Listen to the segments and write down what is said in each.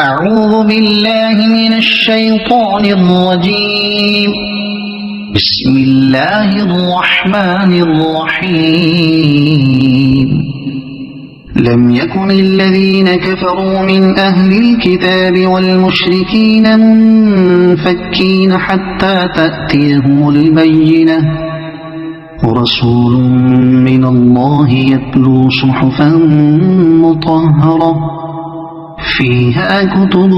أعوذ بالله من الشيطان الرجيم. بسم الله الرحمن الرحيم. لم يكن الذين كفروا من أهل الكتاب والمشركين منفكين حتى تأتيهم البينة، ورسول من الله يتلو صحفا مطهرة فيها كتب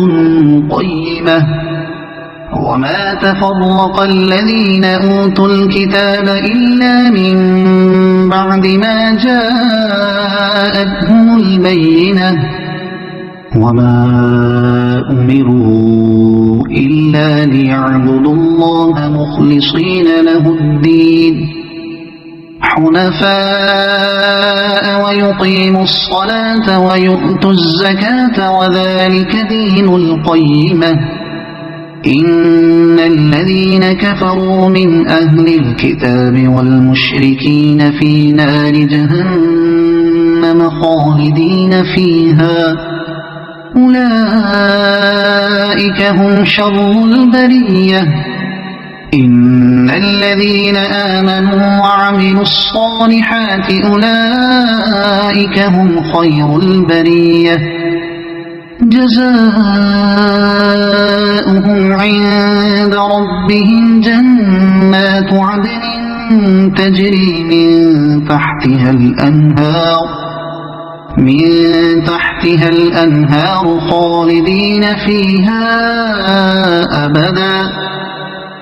قيمة. وما تفرق الذين أوتوا الكتاب إلا من بعد ما جاءتهم البينة، وما أمروا إلا ليعبدوا الله مخلصين له الدين حنفاء ويقيموا الصلاة ويؤتوا الزكاة وذلك دين القيمة. إن الذين كفروا من أهل الكتاب والمشركين في نار جهنم خالدين فيها، أولئك هم شر البرية. إن الذين آمنوا وعملوا الصالحات أولئك هم خير البرية، جزاؤهم عند ربهم جنات عدن تجري من تحتها الأنهار خالدين فيها أبدا،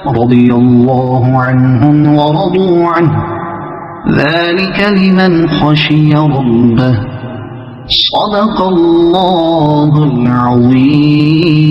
رضي الله عنهم ورضوا عنه، ذلك لمن خشي ربه. صدق الله العظيم.